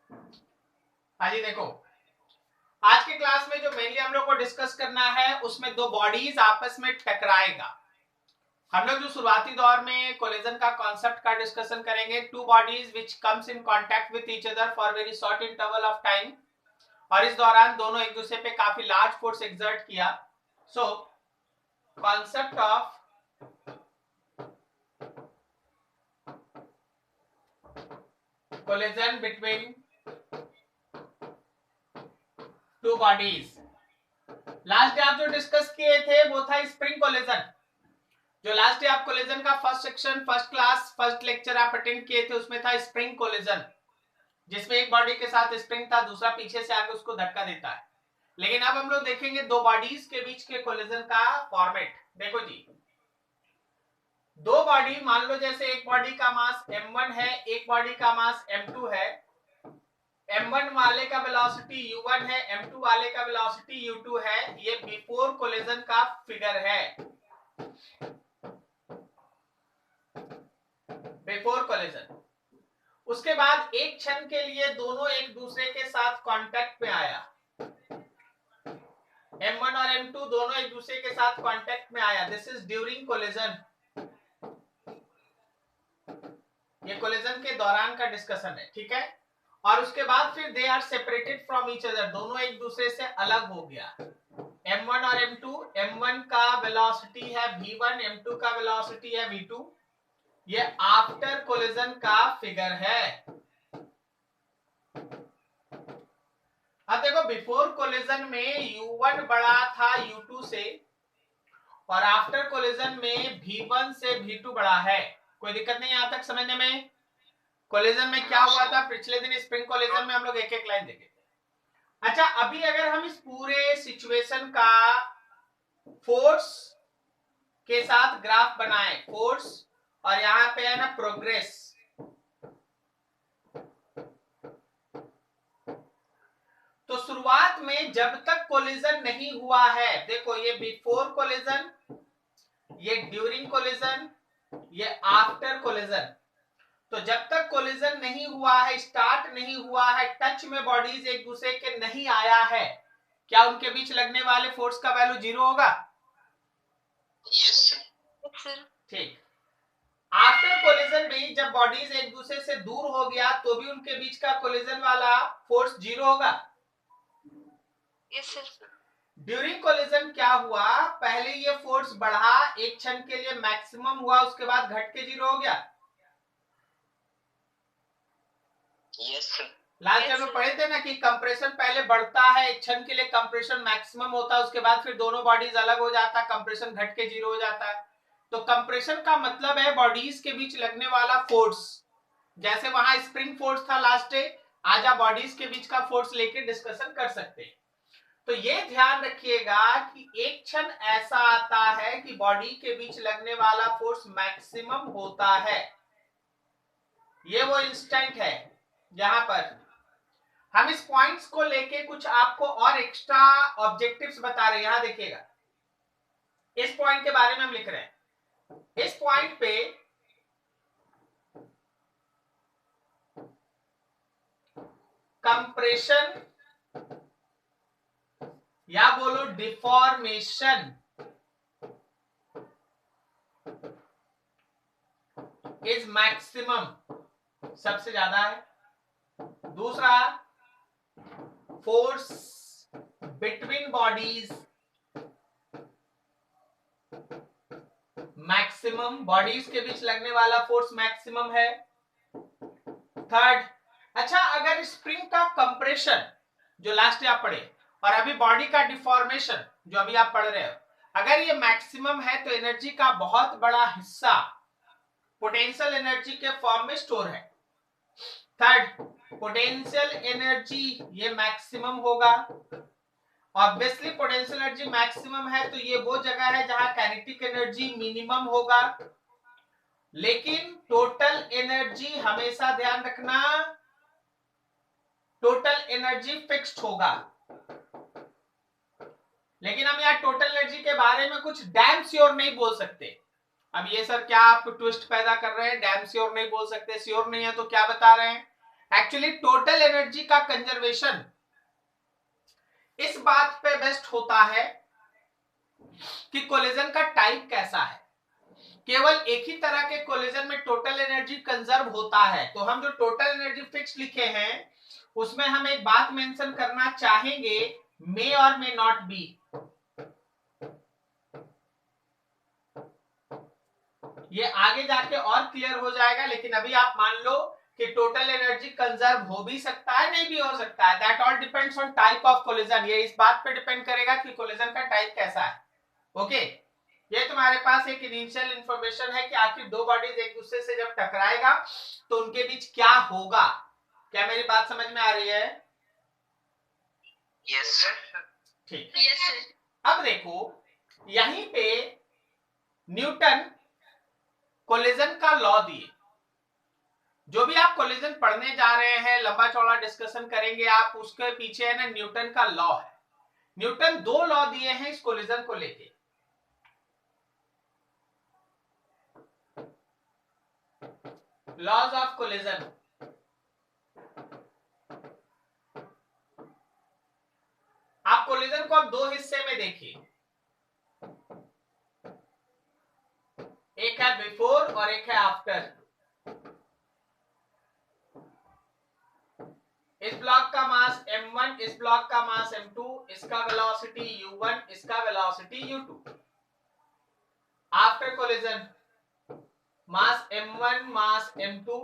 हाजी देखो, आज के क्लास में जो मेनली हम लोग को डिस्कस करना है उसमें दो बॉडीज आपस में टकराएगा। हम लोग जो शुरुआती दौर में कोलिजन का कॉन्सेप्ट का डिस्कशन करेंगे, two bodies which comes in contact with each other for very short interval of time, और इस दौरान दोनों एक दूसरे पे काफी लार्ज फोर्स एक्सर्ट किया। So concept of collision between two bodies, last day आप जो डिस्कस किए थे वो था स्प्रिंग कोलिजन। जो लास्ट डे आप कोलिजन का first section, first class, first lecture आप अटेंड किए थे, उसमें था स्प्रिंग कोलिजन, जिसमें एक बॉडी के साथ स्प्रिंग था, दूसरा पीछे से आके उसको धक्का देता है। लेकिन अब हम लोग देखेंगे दो बॉडीज के बीच के कोलिजन का फॉर्मेट। देखो जी, दो बॉडी, मान लो जैसे एक बॉडी का मास m1 है, एक बॉडी का मास m2 है। m1 वाले का वेलोसिटी u1 है, m2 वाले का वेलोसिटी u2 है। ये बिफोर कोलिजन का फिगर है, बिफोर कोलिजन। उसके बाद एक क्षण के लिए दोनों एक दूसरे के साथ कांटेक्ट में आया, m1 और m2 दोनों एक दूसरे के साथ कांटेक्ट में आया। This is during collision. ये कोलिजन के दौरान का डिस्कशन है, ठीक है। और उसके बाद फिर they are separated from each other, दोनों एक दूसरे से अलग हो गया। m1 और m2, m1 का वेलोसिटी है v1, m2 का वेलोसिटी है v2। ये आफ्टर कोलिजन का फिगर है। अब देखो, बिफोर कोलिजन में u1 बड़ा था u2 से, और आफ्टर कोलिजन में v1 से v2 बड़ा है। कोई दिक्कत नहीं यहां तक समझने में? कोलिजन में क्या हुआ था पिछले दिन, स्प्रिंग कोलिजन में हम लोग एक एक लाइन देखे थे। अच्छा, अभी अगर हम इस पूरे सिचुएशन का फोर्स के साथ ग्राफ बनाए, फोर्स और यहां पे है ना प्रोग्रेस, तो शुरुआत में जब तक कोलिजन नहीं हुआ है, देखो ये बिफोर कोलिजन, ये ड्यूरिंग कोलिजन, ये आफ्टर कोलिजन। तो जब तक कोलिजन नहीं हुआ है, स्टार्ट नहीं हुआ है, टच में बॉडीज एक दूसरे के नहीं आया है, क्या उनके बीच लगने वाले फोर्स का वैल्यू 0 होगा? Yes sir. ठीक। आफ्टर कोलिजन भी जब बॉडीज एक दूसरे से दूर हो गया तो भी उनके बीच का कोलिजन वाला फोर्स 0 होगा? Yes sir. ड्यूरिंग कोलिजन क्या हुआ, पहले ये फोर्स बढ़ा, एक क्षण के लिए मैक्सिमम हुआ, उसके बाद घट के 0 हो गया। Yes sir. लास्ट टाइम में पढ़े थे ना कि कंप्रेशन पहले बढ़ता है, एक क्षण के लिए कंप्रेशन मैक्सिमम होता है, उसके बाद फिर दोनों बॉडीज अलग हो जाता है, कंप्रेशन घट के 0 हो जाता है। तो कंप्रेशन का मतलब है बॉडीज के बीच लगने वाला फोर्स। जैसे वहां स्प्रिंग फोर्स था लास्ट डे, आज आप बॉडीज के बीच का फोर्स लेके डिस्कशन कर सकते हैं। तो ये ध्यान रखिएगा कि एक क्षण ऐसा आता है कि बॉडी के बीच लगने वाला फोर्स मैक्सिमम होता है। ये वो इंस्टेंट है जहां पर हम इस पॉइंट्स को लेके कुछ आपको और एक्स्ट्रा ऑब्जेक्टिव्स बता रहे हैं। यहां देखिएगा, इस पॉइंट के बारे में हम लिख रहे हैं। इस पॉइंट पे कंप्रेशन या बोलो डिफॉर्मेशन इज मैक्सिमम, सबसे ज्यादा है। दूसरा, force between bodies maximum, bodies के बीच लगने वाला फोर्स मैक्सिमम है। थर्ड, अच्छा अगर स्प्रिंग का कंप्रेशन जो लास्ट आप पढ़े और अभी बॉडी का डिफॉर्मेशन जो अभी आप पढ़ रहे हो, अगर ये मैक्सिमम है तो एनर्जी का बहुत बड़ा हिस्सा पोटेंशियल एनर्जी के फॉर्म में स्टोर है। थर्ड, पोटेंशियल एनर्जी ये मैक्सिमम होगा। ऑब्वियसली पोटेंशियल एनर्जी मैक्सिमम है तो ये वो जगह है जहां काइनेटिक एनर्जी मिनिमम होगा। लेकिन टोटल एनर्जी हमेशा ध्यान रखना, टोटल एनर्जी फिक्स्ड होगा। लेकिन हम यहाँ टोटल एनर्जी के बारे में कुछ डैम श्योर नहीं बोल सकते। अब ये सर क्या आप ट्विस्ट पैदा कर रहे हैं, डैम श्योर नहीं बोल सकते, श्योर नहीं है तो क्या बता रहे हैं? एक्चुअली टोटल एनर्जी का कंजर्वेशन इस बात पे बेस्ट होता है कि कोलिजन का टाइप कैसा है। केवल एक ही तरह के कोलिजन में टोटल एनर्जी कंजर्व होता है, तो हम जो टोटल एनर्जी फिक्स लिखे हैं उसमें हम एक बात मेंशन करना चाहेंगे, मे और मे नॉट बी। ये आगे जाके और क्लियर हो जाएगा, लेकिन अभी आप मान लो कि टोटल एनर्जी कंजर्व हो भी सकता है, नहीं भी हो सकता है। That all depends on type of collision. ये इस बात पे डिपेंड करेगा कि कोलिजन का टाइप कैसा है। ओके, ये तुम्हारे पास एक इनिशियल इंफॉर्मेशन है कि आखिर दो बॉडीज एक दूसरे से जब टकराएगा तो उनके बीच क्या होगा। क्या मेरी बात समझ में आ रही है? Yes sir. ठीक, यस सर। अब देखो यहीं पे न्यूटन कोलिजन का लॉ दिए। जो भी आप कोलिजन पढ़ने जा रहे हैं, लंबा चौड़ा डिस्कशन करेंगे आप, उसके पीछे है ना न्यूटन का लॉ है। न्यूटन दो लॉ दिए हैं इस कोलिजन को लेके। Laws of collision. आप कोलिजन को अब दो हिस्से में देखिए, एक है बिफोर और एक है आफ्टर। इस ब्लॉक का मास m1, इस ब्लॉक का मास m2, इसका वेलोसिटी u1, इसका वेलोसिटी u2। आफ्टर कोलिजन मास m1 मास m2,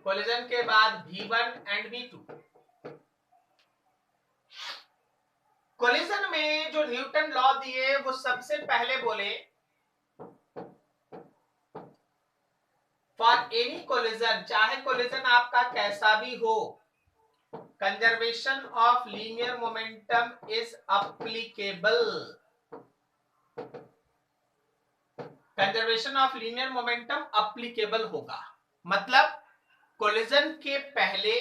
कोलिजन के बाद v1 एंड v2। कोलिजन में जो न्यूटन लॉ दिए वो सबसे पहले बोले फॉर एनी कोलिजन, चाहे कोलिजन आपका कैसा भी हो, conservation of linear momentum is applicable. Conservation of linear momentum applicable होगा, मतलब कोलिजन के पहले,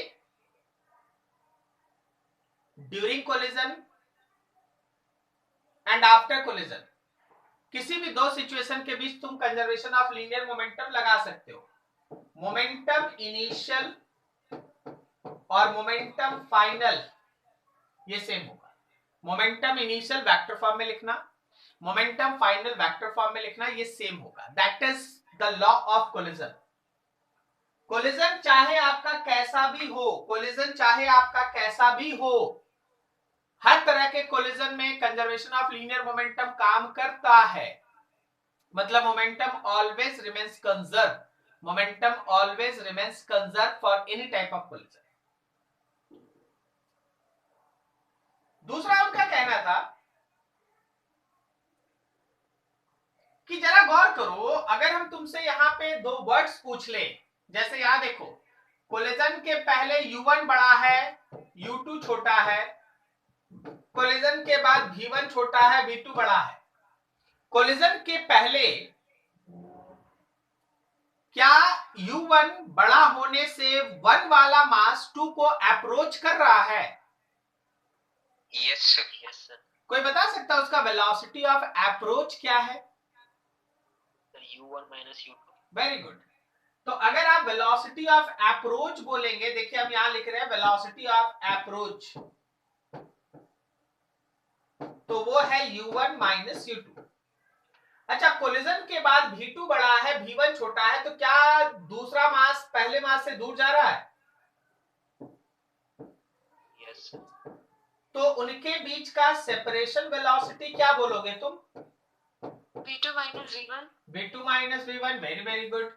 during collision and after collision, किसी भी दो सिचुएशन के बीच तुम कंजर्वेशन ऑफ लीनियर मोमेंटम लगा सकते हो। मोमेंटम इनिशियल और मोमेंटम फाइनल ये सेम होगा। मोमेंटम इनिशियल वेक्टर फॉर्म में लिखना, मोमेंटम फाइनल वेक्टर फॉर्म में लिखना, ये सेम होगा। That is the law of collision. Collision चाहे आपका कैसा भी हो, कोलिजन चाहे आपका कैसा भी हो, हर तरह के कोलिजन में कंजर्वेशन ऑफ लीनियर मोमेंटम काम करता है। मतलब momentum always remains conserve, momentum always remains conserve for any type of collision. दूसरा उनका कहना था कि जरा गौर करो, अगर हम तुमसे यहां पे दो वर्ड्स पूछ ले, जैसे यहां देखो कोलिजन के पहले u1 बड़ा है, u2 छोटा है, कोलिजन के बाद v1 छोटा है, v2 बड़ा है। कोलिजन के पहले क्या u1 बड़ा होने से 1 वाला मास 2 को अप्रोच कर रहा है? Yes sir. Yes sir. कोई बता सकता है उसका वेलोसिटी ऑफ अप्रोच क्या है? u1 minus u2। Very good. तो अगर आप वेलोसिटी ऑफ अप्रोच बोलेंगे, देखिए हम यहां लिख रहे हैं वेलोसिटी ऑफ अप्रोच, तो वो है u1 माइनस u2। अच्छा, कोलिजन के बाद v2 बड़ा है, v1 छोटा है, तो क्या दूसरा मास पहले मास से दूर जा रहा है? यस। तो उनके बीच का सेपरेशन वेलोसिटी क्या बोलोगे तुम? v2 minus v1। v2 minus v1। Very very good,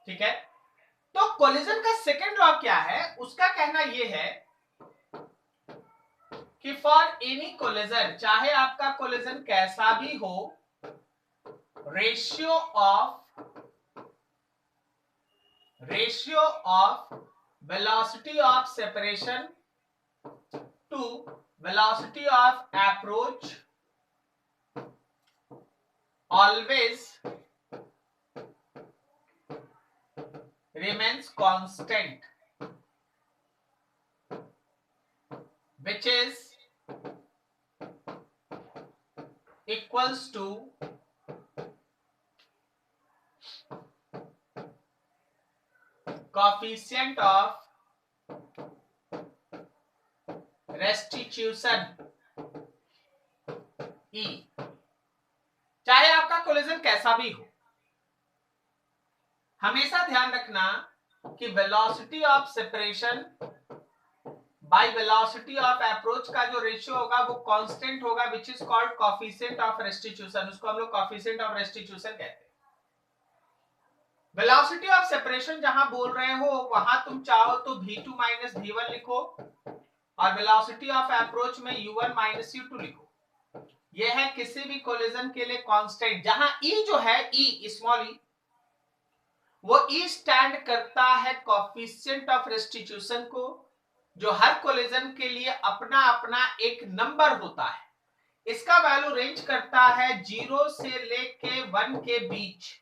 ठीक है। तो कोलिजन का सेकंड लॉ क्या है? उसका कहना यह है कि फॉर एनी कोलिजन, चाहे आपका कोलिजन कैसा भी हो, ratio of velocity of separation to velocity of approach always remains constant, which is equals to coefficient of restitution E, चाहे आपका कोलिजन कैसा भी हो, हमेशा ध्यान रखना कि velocity of separation by velocity of approach का जो रेशियो होगा वो कांस्टेंट होगा, which is called coefficient of restitution. उसको हम लोग कोएफिशिएंट ऑफ रेस्टिट्यूशन कहते हैं। वेलोसिटी ऑफ सेपरेशन जहां बोल रहे हो वहां तुम चाहो तो v2 माइनस v1 लिखो और वेलोसिटी ऑफ अप्रोच में u1 माइनस u2 लिखो। यह है किसी भी कोलिजन के लिए कांस्टेंट, जहां e जो है e स्मॉल e, वो e स्टैंड करता है कोएफिशिएंट ऑफ रेस्टिट्यूशन को, जो हर कोलिजन के लिए अपना अपना एक नंबर होता है। इसका वैल्यू रेंज करता है 0 से लेके 1 के बीच,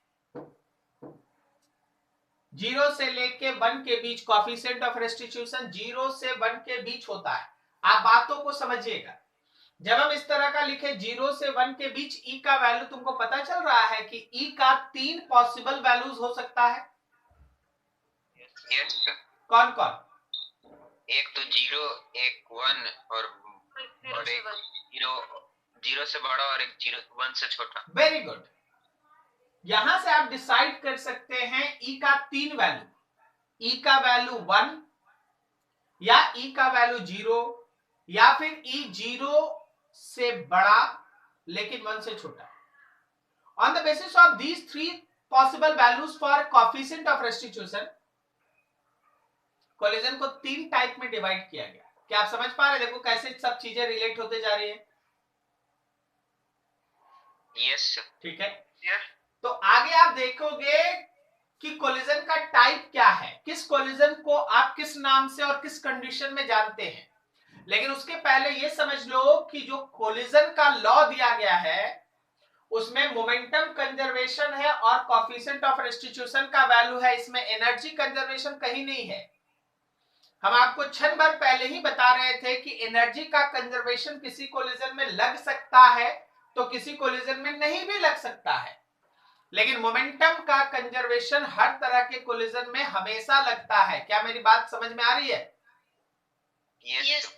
0 से लेके 1 के बीच कोएफिशिएंट ऑफ रेस्टिट्यूशन 0 से 1 के बीच होता है। आप बातों को समझिएगा, जब हम इस तरह का लिखे 0 से 1 के बीच e का वैल्यू, तुमको पता चल रहा है कि e का 3 पॉसिबल वैल्यूज हो सकता है। yes, कौन कौन? एक तो 0, एक 1 और एक 0 से बड़ा और एक 1 से छोटा। Very good. यहां से आप डिसाइड कर सकते हैं e का 3 वैल्यू, e का वैल्यू 1 या e का वैल्यू 0 या फिर e 0 से बड़ा लेकिन 1 से छोटा। On the basis of these 3 possible values for coefficient of restitution, collision को 3 टाइप में डिवाइड किया गया। क्या आप समझ पा रहे हैं? देखो कैसे सब चीजें रिलेट होते जा रही है। यस ठीक है। तो आगे आप देखोगे कि कोलिजन का टाइप क्या है, किस कोलिजन को आप किस नाम से और किस कंडीशन में जानते हैं। लेकिन उसके पहले ये समझ लो कि जो कोलिजन का लॉ दिया गया है उसमें मोमेंटम कंजर्वेशन है और कोएफिशिएंट ऑफ रेस्टिट्यूशन का वैल्यू है, इसमें एनर्जी कंजर्वेशन कहीं नहीं है। हम आपको क्षण भर पहले ही बता रहे थे कि एनर्जी का कंजर्वेशन किसी कोलिजन में लग सकता है तो किसी कोलिजन में नहीं भी लग सकता है, लेकिन मोमेंटम का कंजर्वेशन हर तरह के कोलिजन में हमेशा लगता है। क्या मेरी बात समझ में आ रही है? यस।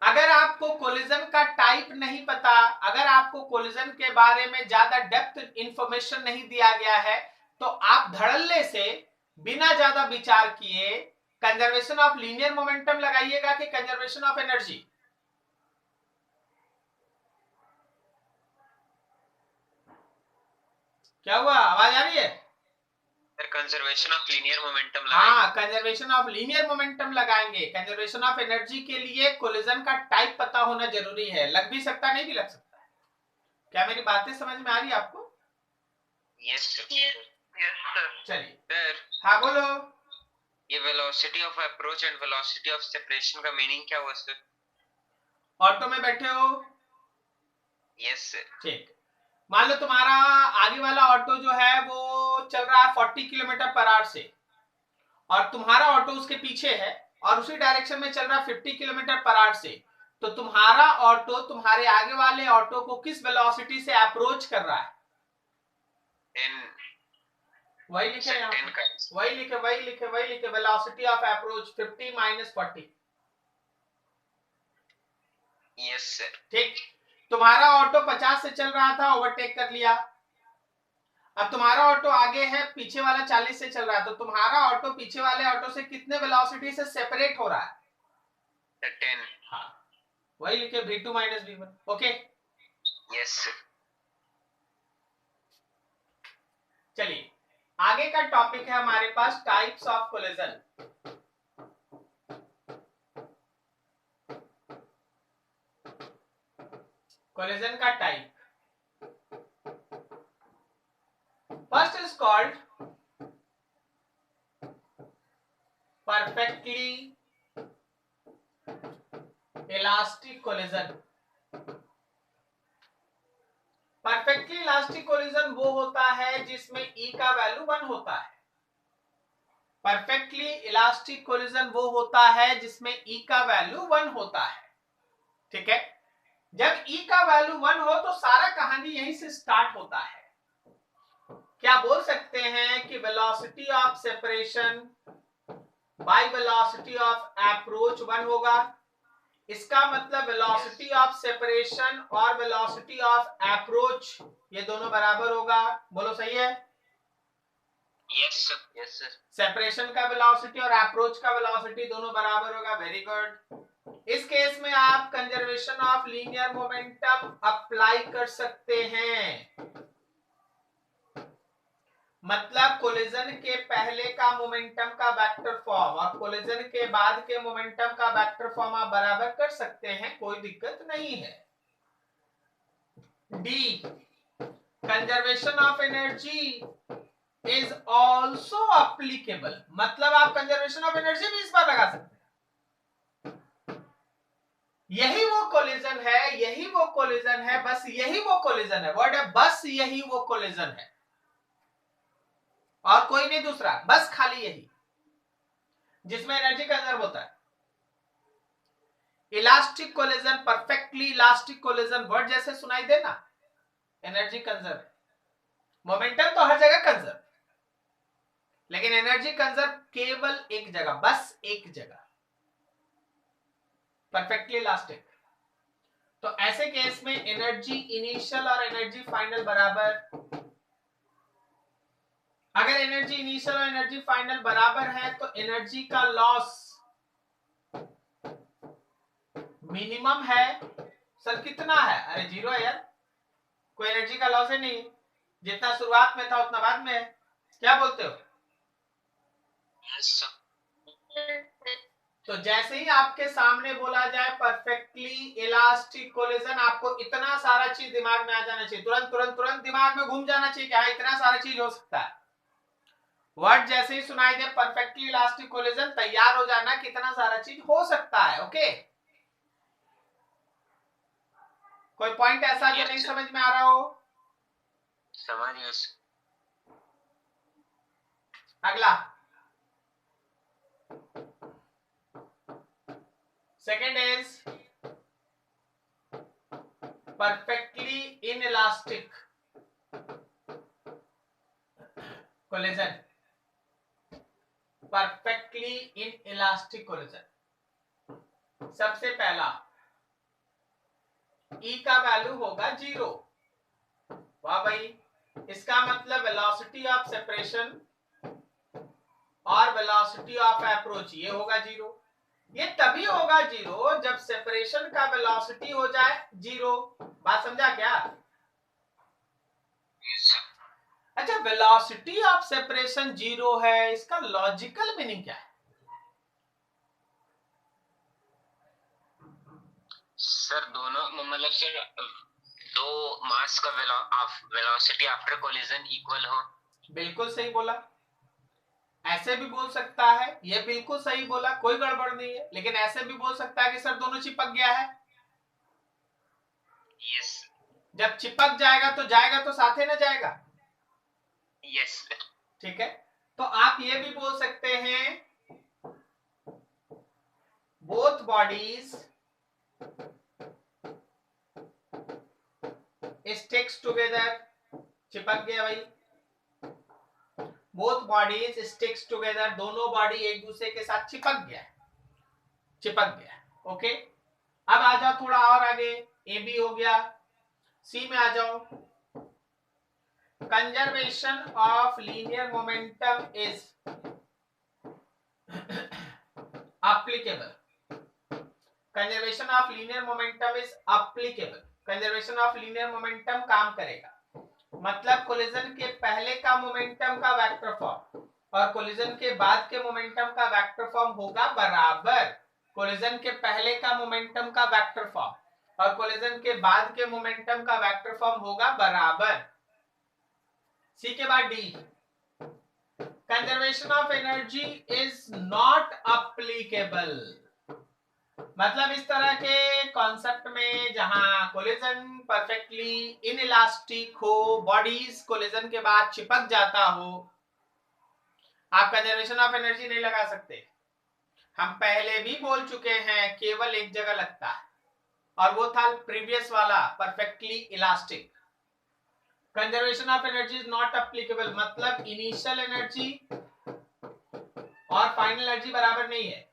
अगर आपको कोलिजन का टाइप नहीं पता, अगर आपको कोलिजन के बारे में ज्यादा डेप्थ इंफॉर्मेशन नहीं दिया गया है, तो आप धड़ल्ले से बिना ज्यादा विचार किए कंजर्वेशन ऑफ लीनियर मोमेंटम लगाइएगा कि कंजर्वेशन ऑफ एनर्जी। क्या हुआ? आवाज आ रही है? कंजर्वेशन ऑफ लीनियर मोमेंटम हाँ, कंजर्वेशन ऑफ लीनियर मोमेंटम लगाएंगे। कंजर्वेशन ऑफ एनर्जी के लिए कोलिजन का टाइप पता होना जरूरी है। लग भी सकता, नहीं भी लग सकता है। क्या मेरी बातें समझ में आ रही है आपको? Yes sir. चलिए सर, हाँ बोलो। ये velocity of approach and velocity of separation का मीनिंग क्या हुआ सर? ऑटो में बैठे हो? Yes sir. ठीक। मान लो तुम्हारा आगे वाला ऑटो जो है वो चल रहा है 40 किलोमीटर पर आवर से और तुम्हारा ऑटो उसके पीछे है और उसी डायरेक्शन में चल रहा है 50 किलोमीटर पर आवर से, तो तुम्हारा ऑटो तुम्हारे आगे वाले ऑटो को किस वेलोसिटी से अप्रोच कर रहा है? 10। वही लिखे यहाँ, वही लिखे velocity of approach 50 minus 40। Yes sir. ठीक। तुम्हारा ऑटो 50 से चल रहा था, ओवरटेक कर लिया। अब तुम्हारा ऑटो आगे है, पीछे वाला 40 से चल रहा है, तो तुम्हारा ऑटो पीछे वाले ऑटो से कितने वेलोसिटी से सेपरेट हो रहा है? 10। हाँ, वही लिखे v2 minus v1। Okay yes. चलिए आगे का टॉपिक है हमारे पास टाइप्स ऑफ कोलिजन। कोलिजन का type first is called perfectly elastic collision. Perfectly elastic collision वो होता है जिसमें E का वैल्यू 1 होता है। परफेक्टली इलास्टिक कोलिजन वो होता है जिसमें E का वैल्यू 1 होता है। ठीक है, जब E का वैल्यू 1 हो तो सारा कहानी यहीं से स्टार्ट होता है। क्या बोल सकते हैं कि velocity of separation by velocity of approach 1 होगा, इसका मतलब वेलोसिटी ऑफ सेपरेशन और वेलोसिटी ऑफ अप्रोच ये दोनों बराबर होगा। बोलो सही है? Yes sir. सेपरेशन का वेलोसिटी और अप्रोच का वेलोसिटी दोनों बराबर होगा। Very good. इस केस में आप conservation of linear momentum apply कर सकते हैं। मतलब कोलिजन के पहले का मोमेंटम का वेक्टर फॉर्म और कोलिजन के बाद के मोमेंटम का वेक्टर फॉर्म आप बराबर कर सकते हैं, कोई दिक्कत नहीं है। D, conservation of energy is also applicable. मतलब आप कंजर्वेशन ऑफ एनर्जी भी इस बार लगा सकते हैं। यही वो कोलिजन है, यही वो कोलिजन है, बस यही वो कोलिजन है। वर्ड है बस यही वो कोलिजन है और कोई नहीं दूसरा, बस खाली यही, जिसमें एनर्जी कंजर्व होता है। Elastic collision, perfectly elastic collision, word जैसे सुनाई देना, एनर्जी कंजर्व। मोमेंटम तो हर जगह कंजर्व, लेकिन एनर्जी कंजर्व केवल एक जगह, बस एक जगह, परफेक्टली इलास्टिक। तो ऐसे केस में एनर्जी इनिशियल और एनर्जी फाइनल बराबर। अगर एनर्जी इनिशियल और एनर्जी फाइनल बराबर है तो एनर्जी का लॉस मिनिमम है। सर कितना है? अरे जीरो है यार, कोई एनर्जी का लॉस है नहीं, जितना शुरुआत में था उतना बाद में है। क्या बोलते हो? तो जैसे ही आपके सामने बोला जाए परफेक्टली इलास्टिक कोलिजन, आपको इतना सारा चीज दिमाग में आ जाना चाहिए, तुरंत तुरंत तुरंत दिमाग में घूम जाना चाहिए कि हाँ इतना सारा चीज हो सकता है। वर्ड जैसे ही सुनाई दे परफेक्टली इलास्टिक कोलिजन, तैयार हो जाना कितना सारा चीज हो सकता है। ओके, कोई पॉइंट ऐसा जो नहीं समझ में आ रहा हो? समझ। अगला second is perfectly inelastic collision. Perfectly inelastic collision, सबसे पहला E का वैल्यू होगा 0। वाह भाई, इसका मतलब वेलोसिटी ऑफ सेपरेशन और वेलोसिटी ऑफ अप्रोच ये होगा 0। ये तभी होगा 0 जब सेपरेशन का वेलोसिटी हो जाए 0। बात समझा क्या? अच्छा, वेलोसिटी ऑफ सेपरेशन 0 है, इसका लॉजिकल मीनिंग क्या है? सर दोनों मतलब सर दो मास का वेलोसिटी आफ्टर कोलिजन इक्वल हो। बिल्कुल सही बोला, ऐसे भी बोल सकता है, ये बिल्कुल सही बोला, कोई गड़बड़ नहीं है। लेकिन ऐसे भी बोल सकता है कि सर दोनों चिपक गया है। यस। जब चिपक जाएगा तो साथ ही ना जाएगा। यस। ठीक है, तो आप ये भी बोल सकते हैं बोथ बॉडीज स्टिक्स टुगेदर। चिपक गया भाई, बोथ बॉडीज स्टिक्स टुगेदर, दोनों बॉडी एक दूसरे के साथ चिपक गया, चिपक गया। ओके, अब आ जाओ थोड़ा और आगे, ए बी हो गया, सी में आ जाओ। Conservation of linear momentum is applicable. Conservation of linear momentum is applicable. Conservation of linear momentum काम करेगा। मतलब कोलिजन के पहले का मोमेंटम का वेक्टर फॉर्म और कोलिजन के बाद के मोमेंटम का वेक्टर फॉर्म होगा बराबर। कोलिजन के पहले का मोमेंटम का वेक्टर फॉर्म और कोलिजन के बाद के मोमेंटम का वेक्टर फॉर्म होगा बराबर। सी के बाद D, conservation of energy is not applicable. मतलब इस तरह के कॉन्सेप्ट में जहां कोलिजन परफेक्टली इनइलास्टिक हो, बॉडीज कोलिजन के बाद चिपक जाता हो, आप कंजर्वेशन ऑफ एनर्जी नहीं लगा सकते। हम पहले भी बोल चुके हैं केवल एक जगह लगता है और वो था प्रीवियस वाला perfectly elastic. Conservation of energy is not applicable, मतलब इनिशियल एनर्जी और फाइनल एनर्जी बराबर नहीं है।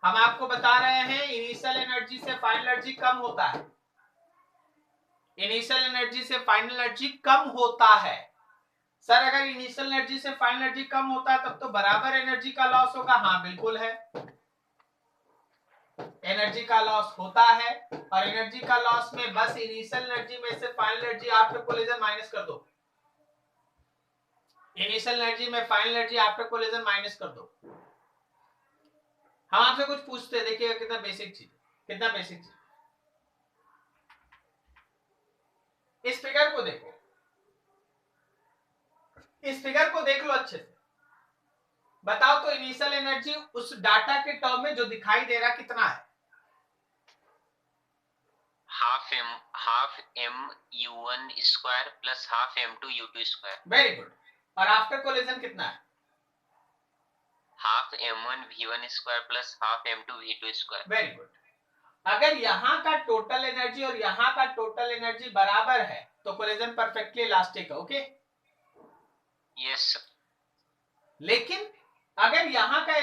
हम आपको बता रहे हैं इनिशियल एनर्जी से फाइनल एनर्जी कम होता है, इनिशियल एनर्जी से फाइनल एनर्जी कम होता है। सर अगर इनिशियल एनर्जी से फाइनल एनर्जी कम होता है तब तो बराबर एनर्जी का लॉस होगा। हाँ बिल्कुल है, एनर्जी का लॉस होता है, और एनर्जी का लॉस में बस इनिशियल एनर्जी में से final energy after collision minus कर दो, इनिशियल एनर्जी में final energy after collision minus कर दो। हम आपसे कुछ पूछते हैं, देखिएगा कितना बेसिक चीज, कितना बेसिक चीज। इस फिगर को देखो, इस फिगर को देख लो अच्छे से, बताओ तो इनिशियल एनर्जी उस डाटा के टर्म में जो दिखाई दे रहा कितना है? Half m u1 square plus half m2 u2 square. Very good. और आफ्टर कोलिजन कितना है? Half m1 v1 square plus half m2 v2 square. Very good. अगर यहाँ का टोटल एनर्जी और यहाँ का टोटल एनर्जी बराबर है तो कोलिजन परफेक्टली इलास्टिक है। Okay yes. लेकिन अगर यहाँ का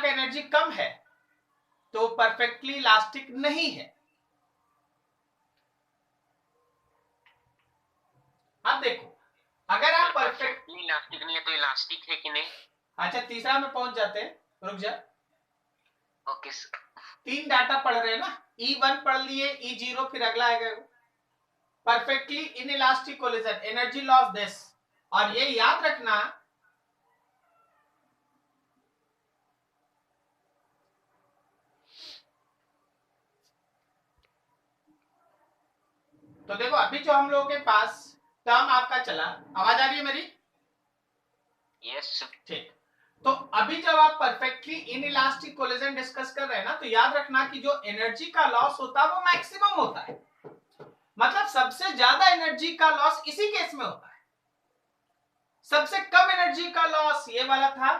एनर्जी कम है तो परफेक्टली इलास्टिक नहीं है। अब देखो, अगर आप परफेक्टली इलास्टिक नहीं है तो इलास्टिक है कि नहीं? अच्छा तीसरा में पहुंच जाते हैं, रुक जा। Okay sir. 3 डाटा पढ़ रहे हैं ना, E1 पढ़ लिए, E0 फिर अगला आएगा perfectly in elastic collision energy loss this. और ये याद रखना तो देखो अभी जो हम लोगों के पास टर्म आपका चला, आवाज आ रही है मेरी? यस ठीक। तो अभी जब आप perfectly in elastic collision discuss कर रहे हैं ना, तो याद रखना कि जो एनर्जी का लॉस होता है वो मैक्सिमम होता है, मतलब सबसे ज्यादा एनर्जी का लॉस इसी केस में होता है। सबसे कम एनर्जी का लॉस ये वाला था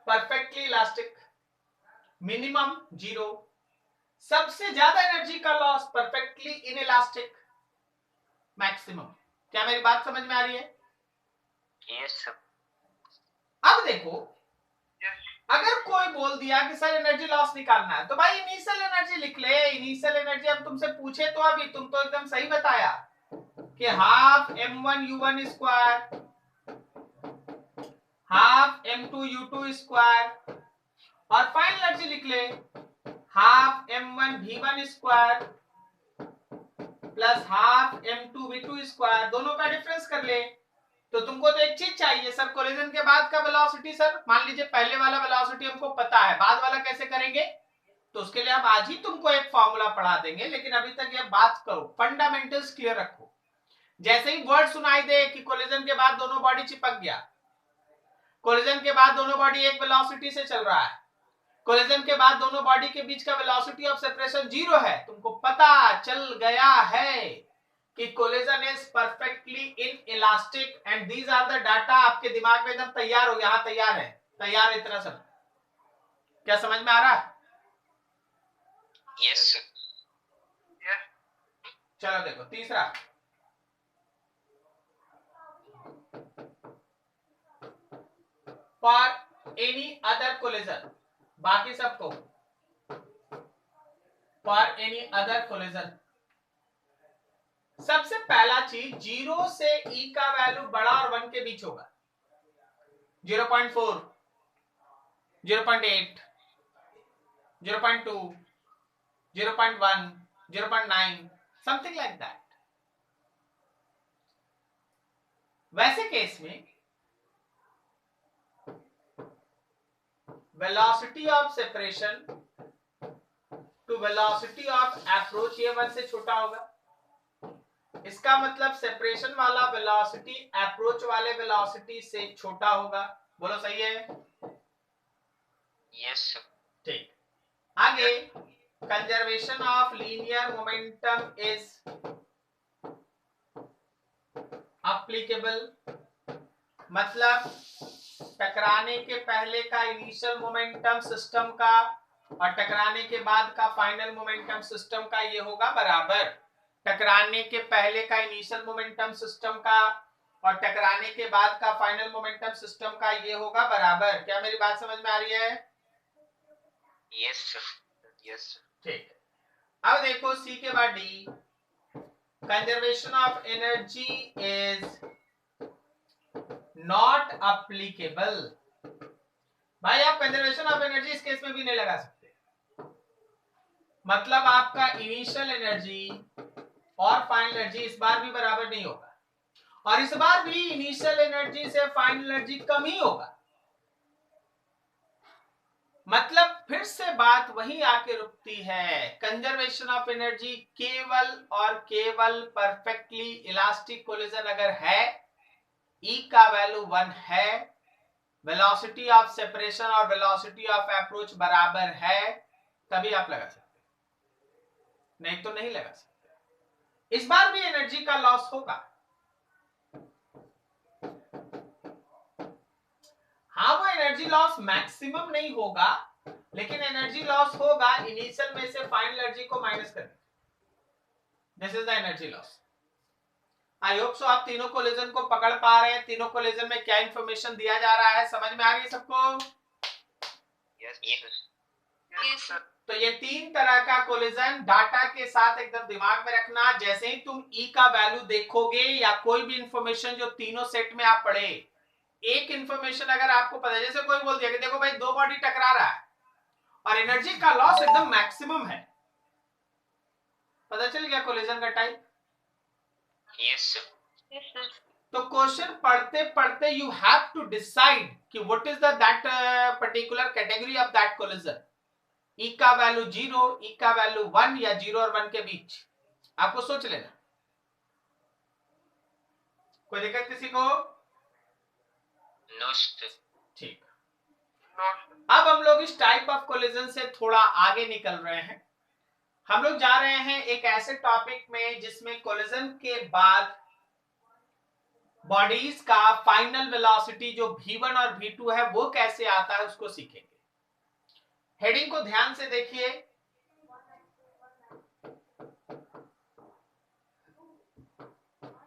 परफेक्टली इलास्टिक, मिनिमम 0। सबसे ज्यादा एनर्जी का loss perfectly in elastic, maximum. क्या मेरी बात समझ में आ रही है? यस। अब देखो, अगर कोई बोल दिया कि सर एनर्जी लॉस निकालना है तो भाई इनिशियल एनर्जी लिख ले। इनिशियल एनर्जी हम तुमसे पूछे तो अभी तुम तो एकदम सही बताया कि half m1 u1 square half m2 u2 square, और फाइनल एनर्जी लिख ले half m1 v1 square plus half m2 v2 square. दोनों का डिफरेंस कर ले। तो तुमको तो एक चीज चाहिए सर, कोलिजन के बाद का वेलोसिटी। सर मान लीजिए पहले वाला वेलोसिटी हमको पता है, बाद वाला कैसे करेंगे? तो उसके लिए हम आज ही तुमको एक फॉर्मूला पढ़ा देंगे, लेकिन अभी तक ये बात करो, फंडामेंटल्स क्लियर रखो। जैसे ही वर्ड सुनाई दे कि कोलिजन के बाद दोनों बॉडी चिपक गया, कोलिजन के बाद दोनों बॉडी एक वेलोसिटी से चल रहा है, कोलिजन के बाद दोनों बॉडी के बीच का वेलोसिटी ऑफ सेपरेशन 0 है, तुमको पता चल गया है कि collision is perfectly inelastic and these are the data. आपके दिमाग में एकदम तैयार हो गया, हाँ तैयार है, तैयार है इतना सब। क्या समझ में आ रहा है? यस। चलो देखो तीसरा, फॉर एनी अदर कोलिजन, बाकी सबको फॉर एनी अदर कोलिजन, सबसे पहला चीज 0 से E का वैल्यू बड़ा और 1 के बीच होगा। 0.4, 0.8, 0.2, 0.1, 0.9, समथिंग लाइक दैट। वैसे केस में velocity of separation to velocity of approach ये 1 से छोटा होगा। इसका मतलब सेपरेशन वाला वेलोसिटी अप्रोच वाले वेलोसिटी से छोटा होगा। बोलो सही है? यस। ठीक। आगे, conservation of linear momentum is applicable, मतलब टकराने के पहले का इनिशियल मोमेंटम सिस्टम का और टकराने के बाद का फाइनल मोमेंटम सिस्टम का ये होगा बराबर। टकराने के पहले का इनिशियल मोमेंटम सिस्टम का और टकराने के बाद का फाइनल मोमेंटम सिस्टम का ये होगा बराबर। क्या मेरी बात समझ में आ रही है? Yes sir, yes sir. ठीक है, अब देखो सी के बाद D, conservation of energy is not applicable. भाई आप कंजर्वेशन ऑफ एनर्जी इस केस में भी नहीं लगा सकते, मतलब आपका इनिशियल एनर्जी और फाइनल एनर्जी इस बार भी बराबर नहीं होगा, और इस बार भी इनिशियल एनर्जी से फाइनल एनर्जी कम ही होगा। मतलब फिर से बात वही आके रुकती है, कंजर्वेशन ऑफ एनर्जी केवल और केवल परफेक्टली इलास्टिक कोलिजन अगर है, E का वैल्यू 1 है, वेलोसिटी ऑफ सेपरेशन और वेलोसिटी ऑफ अप्रोच बराबर है, तभी आप लगा सकते, नहीं तो नहीं लगा सकते। इस बार भी एनर्जी का लॉस होगा, हाँ वो एनर्जी लॉस मैक्सिमम नहीं होगा, लेकिन एनर्जी लॉस होगा इनिशियल में से फाइनल एनर्जी को माइनस करके। This is the energy loss. I hope so आप तीनों कोलिजन को पकड़ पा रहे हैं, तीनों कोलिजन में क्या इंफॉर्मेशन दिया जा रहा है, समझ में आ रही है सबको? Yes sir. तो ये तीन तरह का कोलिजन डाटा के साथ एकदम दिमाग में रखना। जैसे ही तुम E का वैल्यू देखोगे या कोई भी इंफॉर्मेशन जो तीनों सेट में आप पढ़े, एक इंफॉर्मेशन अगर आपको पता है, जैसे कोई बोल दिया कि देखो भाई दो बॉडी टकरा रहा है और एनर्जी का लॉस एकदम मैक्सिमम है, पता चल गया कोलिजन का टाइप? Yes sir. तो क्वेश्चन पढ़ते पढ़ते यू हैव टू डिसाइड कि what is that particular category of that collision. E का वैल्यू 0, E का वैल्यू 1 या 0 और 1 के बीच, आपको सोच लेना। कोई दिक्कत किसी को? No sir. ठीक, अब हम लोग इस टाइप ऑफ कोलिजन से थोड़ा आगे निकल रहे हैं। हम लोग जा रहे हैं एक ऐसे टॉपिक में जिसमें कोलिजन के बाद बॉडीज का फाइनल वेलोसिटी जो v1 और v2 है वो कैसे आता है उसको सीखेंगे। हेडिंग को ध्यान से देखिए,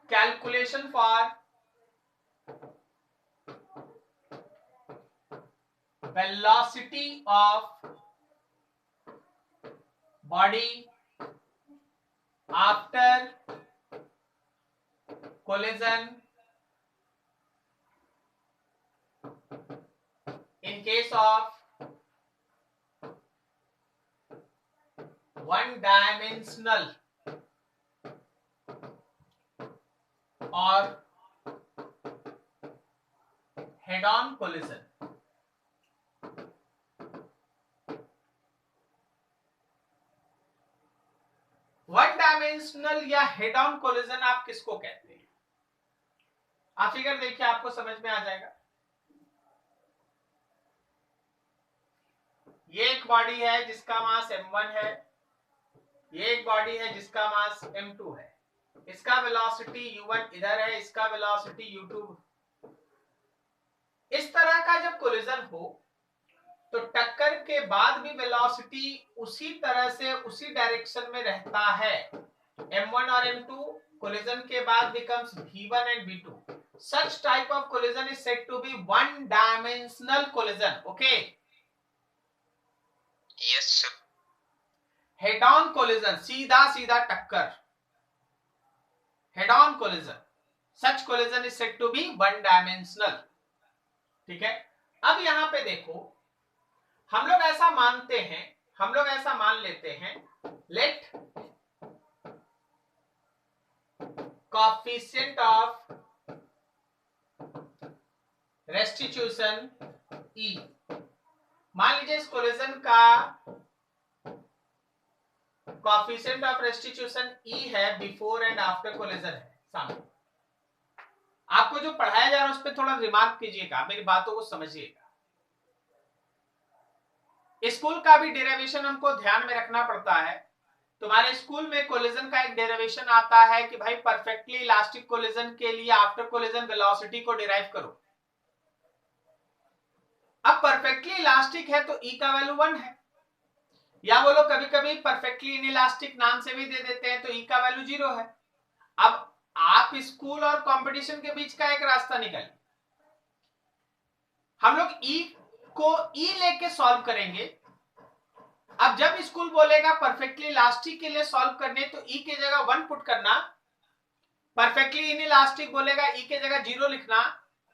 calculation for velocity of body after collision in case of one dimensional or head on collision। One dimensional या हेड ऑन कोलिजन आप किसको कहते हैं? आप फिगर देखिए, आपको समझ में आ जाएगा। ये एक बॉडी है जिसका मास m1 है, ये एक बॉडी है जिसका मास m2 है, इसका वेलोसिटी u1 इधर है, इसका वेलोसिटी u2। इस तरह का जब कोलिजन हो तो टक्कर के बाद भी वेलोसिटी उसी तरह से उसी डायरेक्शन में रहता है। m1 और m2 कोलिजन के बाद becomes v1 and v2. Such type of collision is said to be one dimensional collision. Okay? Yes sir. Head on collision, सीधा सीधा टक्कर, head on collision. Such collision is said to be one dimensional. ठीक है, अब यहां पे देखो, हम लोग ऐसा मानते हैं, हम लोग ऐसा मान लेते हैं, let coefficient of restitution E, मान लीजिए इस कोलिजन का कोएफिशिएंट ऑफ रेस्टिट्यूशन E है, बिफोर एंड आफ्टर कोलिजन है सामने। आपको जो पढ़ाया जा रहा है उस पर थोड़ा रिमार्क कीजिएगा, मेरी बातों को समझिएगा। स्कूल का भी डेरिवेशन हमको ध्यान में रखना पड़ता है। तुम्हारे स्कूल में कोलिजन का एक डेरिवेशन आता है कि भाई परफेक्टली इलास्टिक कोलिजन के लिए आफ्टर कोलिजन वेलोसिटी को डिराइव करो। अब परफेक्टली इलास्टिक है तो E का वैल्यू 1 है, या वो लोग कभी कभी परफेक्टली इनइलास्टिक नाम से भी दे देते हैं तो E का वैल्यू 0 है। अब आप स्कूल और कंपटीशन के बीच का एक रास्ता निकालिए। हम लोग ई को ई लेके सॉल्व करेंगे। अब जब स्कूल बोलेगा परफेक्टली इलास्टिक के लिए सॉल्व करने, तो ई के जगह 1 पुट करना, परफेक्टली इनइलास्टिक बोलेगा ई के जगह 0 लिखना,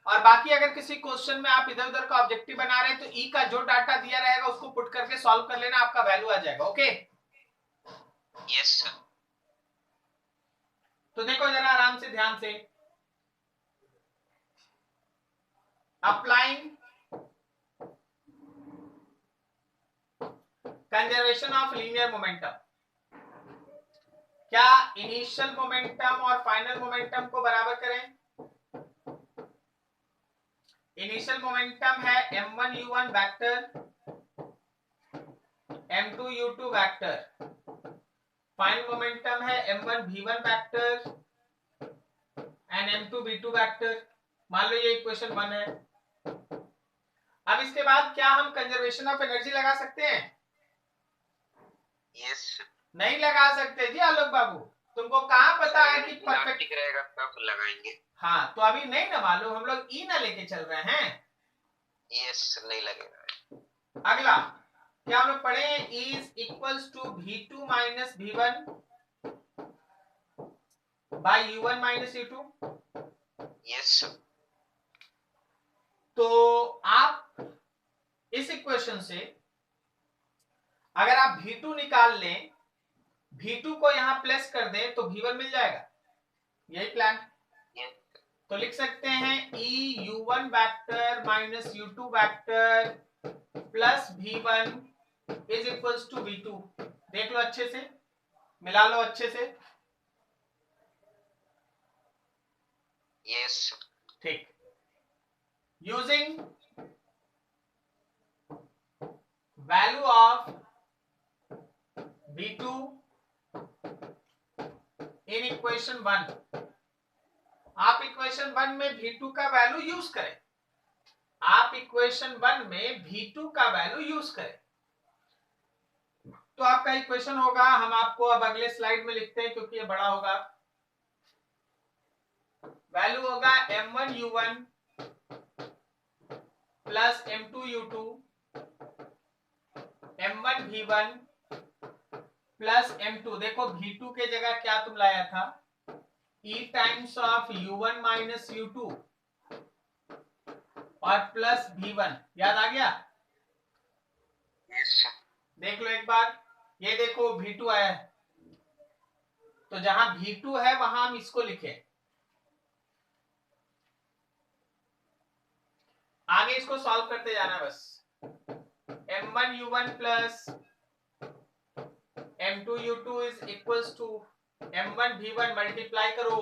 और बाकी अगर किसी क्वेश्चन में आप इधर उधर का ऑब्जेक्टिव बना रहे हैं तो ई का जो डाटा दिया रहेगा उसको पुट करके सॉल्व कर लेना, आपका वैल्यू आ जाएगा। Okay yes sir. तो देखो जरा आराम से ध्यान से, applying conservation of linear momentum. क्या इनिशियल मोमेंटम और फाइनल मोमेंटम को बराबर करें? इनिशियल मोमेंटम है m1u1 vector, m2u2 vector, final momentum है m1v1 vector and m2v2 vector. मान लो ये इक्वेशन 1 है। अब इसके बाद क्या हम कंजर्वेशन ऑफ एनर्जी लगा सकते हैं? यस नहीं लगा सकते जी आलोक बाबू, तुमको कहाँ पता है कि परफेक्ट रहेगा तब लगाएंगे। हाँ तो अभी नहीं ना मालूम, हम लोग ई ना लेके चल रहे हैं। यस नहीं लगेगा। अगला क्या हम लोग पढ़े, is equals to v2 minus v1 by u1 minus u2। Yes तो आप इस इक्वेशन से अगर आप v2 निकाल लें, v2 को यहां प्लस कर दें तो v1 मिल जाएगा, यही प्लान। तो लिख सकते हैं e u1 vector minus u2 vector plus v1 is equals to v2। देख लो अच्छे से, मिला लो अच्छे से। यस ठीक, using value of v2 in equation 1। आप इक्वेशन 1 में v2 का वैल्यू यूज करें, आप इक्वेशन 1 में v2 का वैल्यू यूज करें। तो आपका इक्वेशन होगा, हम आपको अब अगले स्लाइड में लिखते हैं क्योंकि ये बड़ा होगा। वैल्यू होगा m1u1 plus m2u2 m1v1 plus m2। देखो v2 के जगह क्या तुम लाया था, e times of u1 minus u2 और प्लस v1, याद आ गया? यस देख लो एक बार, ये देखो v2 आया है, तो जहां v2 है वहां हम इसको लिखें, आगे इसको सॉल्व करते जाना बस। m1u1 plus m2u2 is equals to m1v1 multiply करो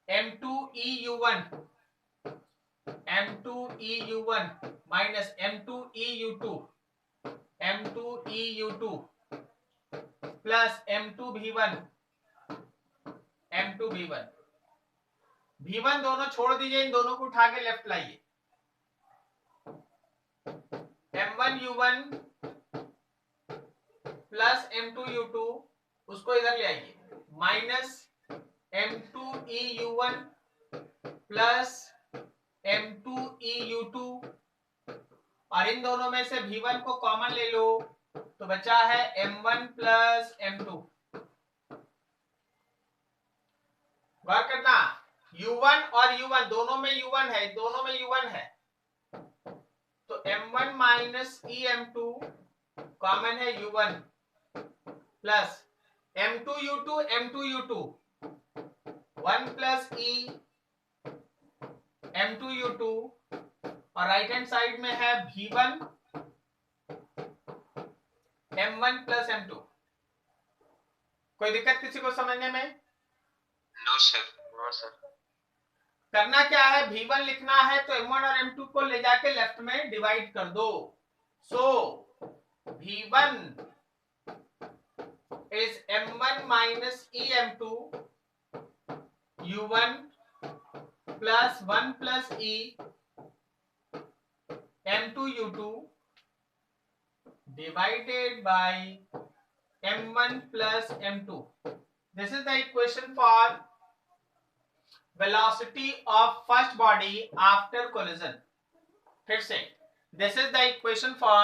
m2eu1 minus m2eu2 plus m2v1 v1 दोनों छोड़ दीजिए, इन दोनों को उठा के लेफ्ट लाइए। m1u1 प्लस m2u2 उसको इधर ले आइए, माइनस m2eu1 प्लस m2eu2, और इन दोनों में से v1 को कॉमन ले लो तो बचा है m1 प्लस m2। गौर करना, u1 और u1 दोनों में u1 है, दोनों में u1 है, तो m1 माइनस em2 कॉमन है u1 plus m2u2 1 plus e m2u2, और राइट हैंड साइड में है v1 m1 प्लस m2। कोई दिक्कत किसी को समझने में? No sir no sir. करना क्या है, v1 लिखना है तो m1 और m2 को ले जाके लेफ्ट में डिवाइड कर दो। सो v1 is m1 minus em2 u1 plus 1 plus e m2u2 divided by m1 plus m2. This is the equation for velocity of first body after collision. फिर से, this is the equation for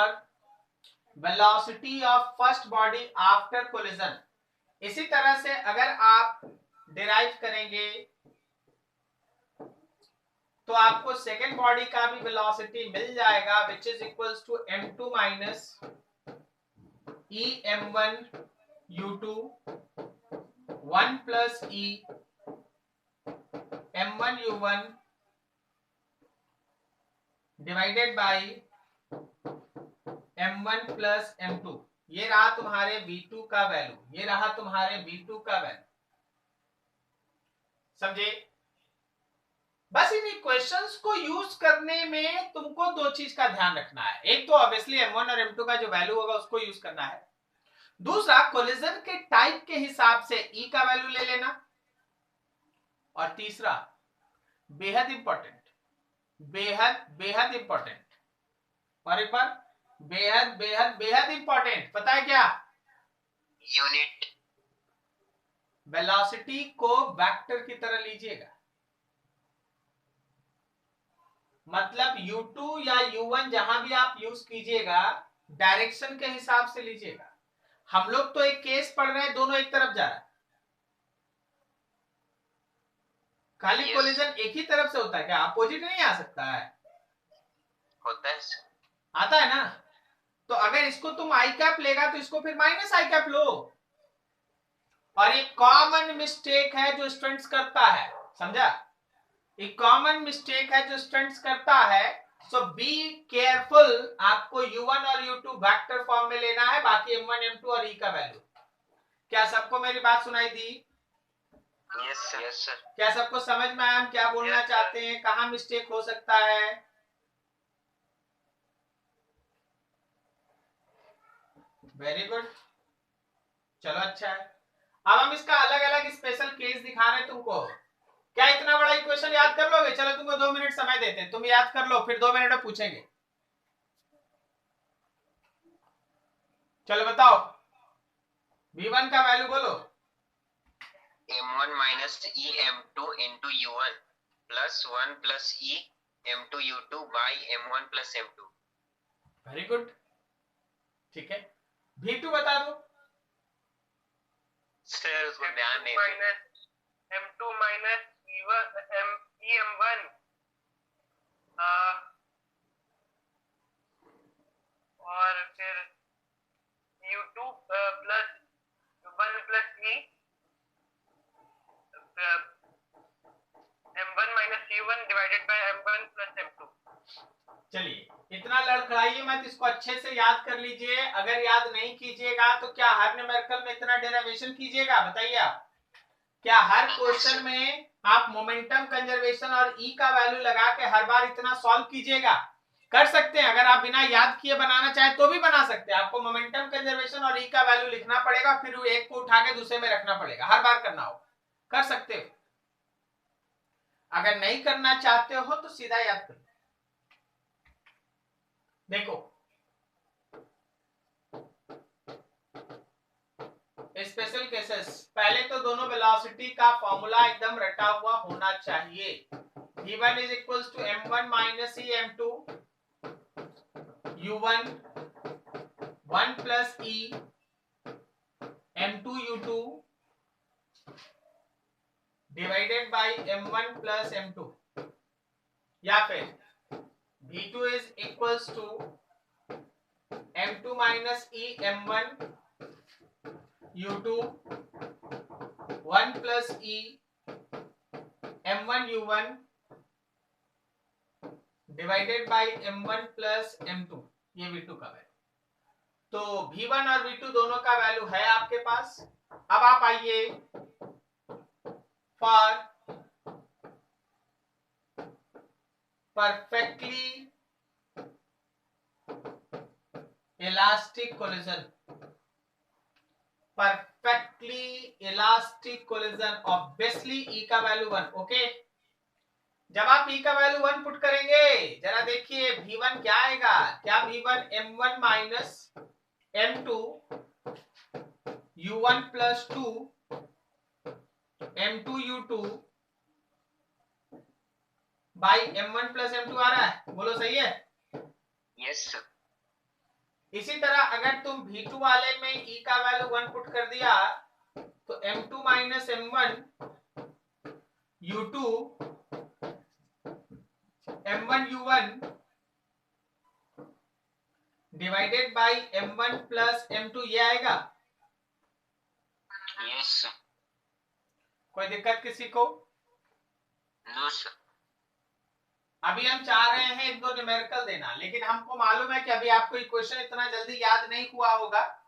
velocity of first body after collision. इसी तरह से अगर आप derive करेंगे तो आपको सेकेंड बॉडी का भी वेलोसिटी मिल जाएगा, which is equals to m2 minus e m1 u2 1 plus e m1 u1 divided by m1 plus m2. ये रहा तुम्हारे v2 का वैल्यू, ये रहा तुम्हारे v2 का वैल्यू. समझे? बस इन इक्वेशंस को यूज करने में तुमको दो चीज का ध्यान रखना है. एक तो ऑब्वियसली m1 और m2 का जो वैल्यू होगा उसको यूज करना है. दूसरा, कोलिजन के टाइप के हिसाब से E का वैल्यू ले लेना. और तीसरा, बेहद इंपॉर्टेंट, बेहद बेहद इंपॉर्टेंट, और एक बार बेहद बेहद बेहद इंपॉर्टेंट, पता है क्या? यूनिट. वेलोसिटी को वेक्टर की तरह लीजिएगा. मतलब u2 या u1 जहां भी आप यूज कीजिएगा डायरेक्शन के हिसाब से लीजिएगा. हम लोग तो एक केस पढ़ रहे हैं, दोनों एक तरफ जा रहा है. खाली कोलिजन एक ही तरफ से होता है क्या? अपोजिट नहीं आ सकता है? होता है, आता है ना. तो अगर इसको तुम आई कैप लेगा तो इसको फिर माइनस आई कैप लो. और एक कॉमन मिस्टेक है जो स्टूडेंट्स करता है, समझा? एक कॉमन मिस्टेक है जो स्टूडेंट्स करता है. सो बी केयरफुल. आपको u1 और u2 वेक्टर फॉर्म में लेना है, बाकी m1 m2 और e का वैल्यू. क्या सबको मेरी बात सुनाई दी? Yes sir. क्या सबको समझ में आया हम क्या बोलना चाहते हैं, कहां मिस्टेक हो सकता है? Very good. चलो अच्छा है. अब हम इसका अलग अलग स्पेशल केस दिखा रहे हैं तुमको. क्या इतना बड़ा इक्वेशन याद कर लोगे? चलो तुमको 2 मिनट समय देते हैं, तुम याद कर लो, फिर 2 मिनट में पूछेंगे. चलो बताओ, v1 का वैल्यू बोलो. m1 minus e m2 into u1 plus 1 plus e m2 u2 by m1 plus m2. Very good. ठीक है. v2 बता दो. सर उसको ध्यान नहीं. माइनस m2 माइनस em1 और फिर u2 plus 1 plus e m1 minus u1 divided by m1 plus m2. चलिए, इतना लड़खड़ाइए मत, इसको अच्छे से याद कर लीजिए. अगर याद नहीं कीजिएगा तो क्या हर न्यूमेरिकल में इतना डेरिवेशन कीजिएगा? बताइए आप. क्या हर क्वेश्चन में आप मोमेंटम कंजर्वेशन और ई का वैल्यू लगा के हर बार इतना सॉल्व कीजिएगा? कर सकते हैं. अगर आप बिना याद किए बनाना चाहे तो भी बना सकते हैं. आपको मोमेंटम कंजर्वेशन और ई का वैल्यू लिखना पड़ेगा, फिर एक को उठा के दूसरे में रखना पड़ेगा, हर बार करना हो. कर सकते हो. अगर नहीं करना चाहते हो तो सीधा याद करो. देखो, स्पेशल केसेस. पहले तो दोनों वेलोसिटी का फॉर्मूला एकदम रटा हुआ होना चाहिए. v1 is equals to m1 minus e m2 u1 1 plus e m2 u2 divided by m1 plus m2. या फिर v2 is equals to m2 minus e m1 u2 1 plus e m1 u1 divided by m1 plus m2. ये v2 का value. तो v1 और v2 दोनों का value है आपके पास. अब आप आइए for perfectly elastic collision. Perfectly elastic collision, obviously e का वैल्यू 1. ओके. जब आप ई का वैल्यू 1 पुट करेंगे, जरा देखिए v1 क्या आएगा. क्या v1 m1 minus m2 u1 plus 2 m2 u2 by m1 plus m2 आ रहा है, बोलो सही है? Yes sir. इसी तरह अगर तुम V2 वाले में E का वैल्यू 1 पुट कर दिया तो m2 minus m1 u2 m1 u1 divided by m1 plus m2 ये आएगा। Yes sir. कोई दिक्कत किसी को? No sir. अभी हम चाह रहे हैं एक दो न्यूमेरिकल देना, लेकिन हमको मालूम है कि अभी आपको इक्वेशन इतना जल्दी याद नहीं हुआ होगा।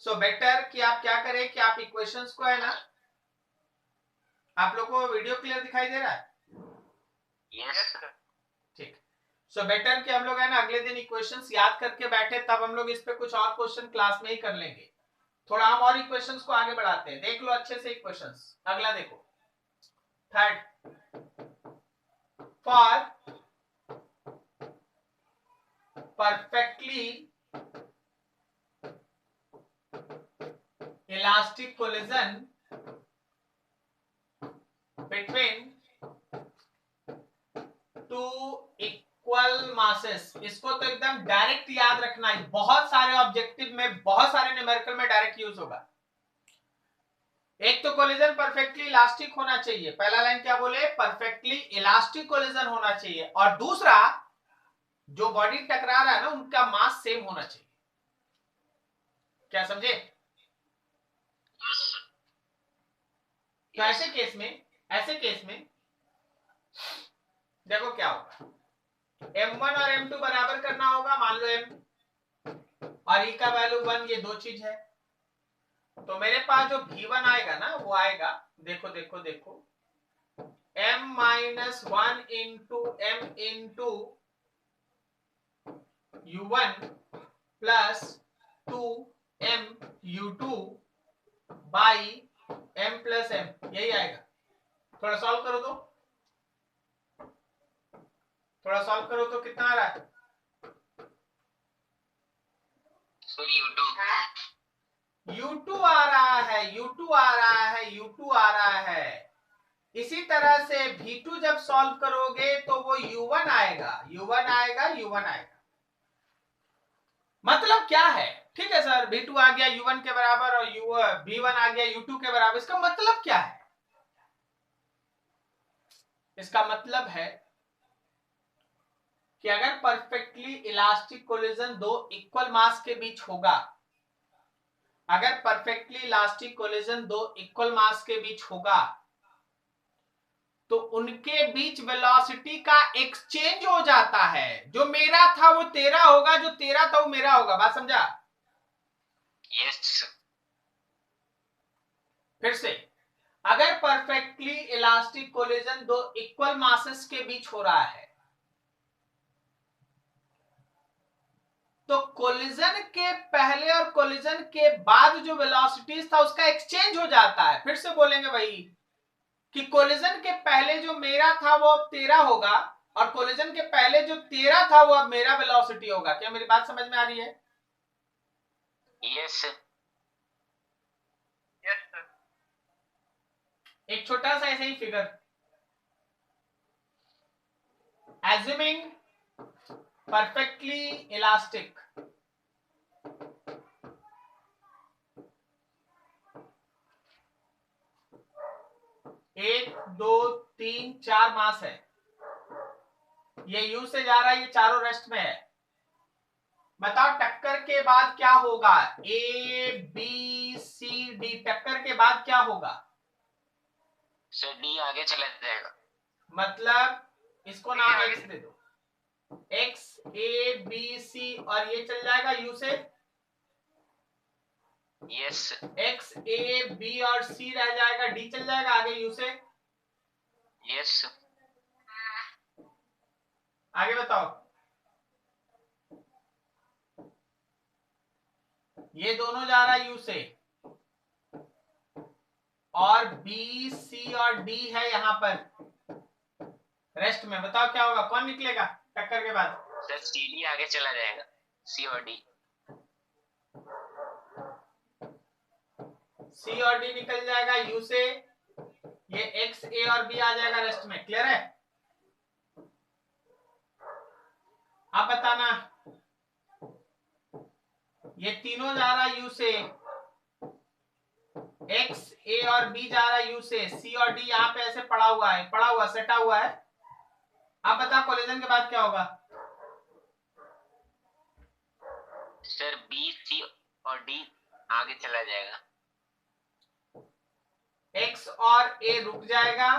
सो बेटर कि आप क्या करें कि आप इक्वेशंस को है ना, आप लोगों को वीडियो क्लियर दिखाई दे रहा है? Yes sir. ठीक। सो बेटर कि हम लोग है ना अगले दिन इक्वेशंस याद करके बैठे, तब हम लोग इस पे कुछ और क्वेश्चन क्लास में ही कर लेंगे। थोड़ा हम और इक्वेशंस को आगे बढ़ाते हैं। देख लो अच्छे से इक्वेशंस। अगला देखो, third, for perfectly elastic collision between two equal masses, इसको तो एकदम डायरेक्ट याद रखना है। बहुत सारे ऑब्जेक्टिव में, बहुत सारे न्यूमेरिकल में डायरेक्ट यूज होगा। एक तो कोलिजन परफेक्टली इलास्टिक होना चाहिए, पहला लाइन क्या बोले? परफेक्टली इलास्टिक कोलिजन होना चाहिए। और दूसरा, जो बॉडी टकरा रहा है ना उनका मास सेम होना चाहिए। क्या समझे? तो ऐसे केस में देखो क्या होगा, m1 और m2 बराबर करना होगा। मान लो m और e का वैल्यू 1, ये दो चीज है। तो मेरे पास जो v1 आएगा ना वो आएगा, देखो देखो देखो, m minus 1 into m into u1 plus 2m u2 by m plus m, यही आएगा। थोड़ा सॉल्व करो तो कितना आ रहा है? u2 आ रहा है। इसी तरह से v2 जब सॉल्व करोगे तो वो u1 आएगा। मतलब क्या है? ठीक है सर, v2 आ गया u1 के बराबर और v1 आ गया u2 के बराबर। इसका मतलब क्या है? इसका मतलब है कि अगर परफेक्टली इलास्टिक कोलिजन दो इक्वल मास के बीच होगा, तो उनके बीच वेलोसिटी का एक्सचेंज हो जाता है। जो मेरा था वो तेरा होगा, जो तेरा था वो मेरा होगा। बात समझा? यस। फिर से, अगर परफेक्टली इलास्टिक कोलिजन दो इक्वल मासेस के बीच हो रहा है, तो कोलिजन के पहले और कोलिजन के बाद जो वेलोसिटीज था उसका एक्सचेंज हो जाता है। फिर से बोलेंगे भाई कि कोलिजन के पहले जो मेरा था वो अब तेरा होगा, और कोलिजन के पहले जो तेरा था वो अब मेरा वेलोसिटी होगा। क्या मेरी बात समझ में आ रही है? यस। Yes sir. एक छोटा सा ऐसे ही फिगर, एज्यूमिंग परफेक्टली इलास्टिक, एक दो तीन चार मास है, ये यू से जा रहा है, ये चारों रेस्ट में है। बताओ टक्कर के बाद क्या होगा? ए बी सी डी, टक्कर के बाद क्या होगा? सर डी आगे चला जाएगा। मतलब इसको नाम एक्स दे दो, एक्स ए बी सी, और ये चल जाएगा यू से। यस। एक्स ए बी और सी रह जाएगा, डी चल जाएगा आगे यू से। यस। आगे बताओ, ये दोनों जा रहा है यू से, और बी सी और डी है यहां पर रेस्ट में। बताओ क्या होगा, कौन निकलेगा टक्कर के बाद? सर सी डी आगे चला जाएगा, सी और डी। सी और डी निकल जाएगा यू से, ये एक्स ए और बी आ जाएगा रेस्ट में। क्लियर है? आप बताना, ये तीनों जा रहा यू से, एक्स ए और बी जा रहा यू से, सी और डी यहाँ पे ऐसे पड़ा हुआ है, सटा हुआ है। आप बता कोलिजन के बाद क्या होगा? सर बी सी और डी आगे चला जाएगा, एक्स और ए रुक जाएगा,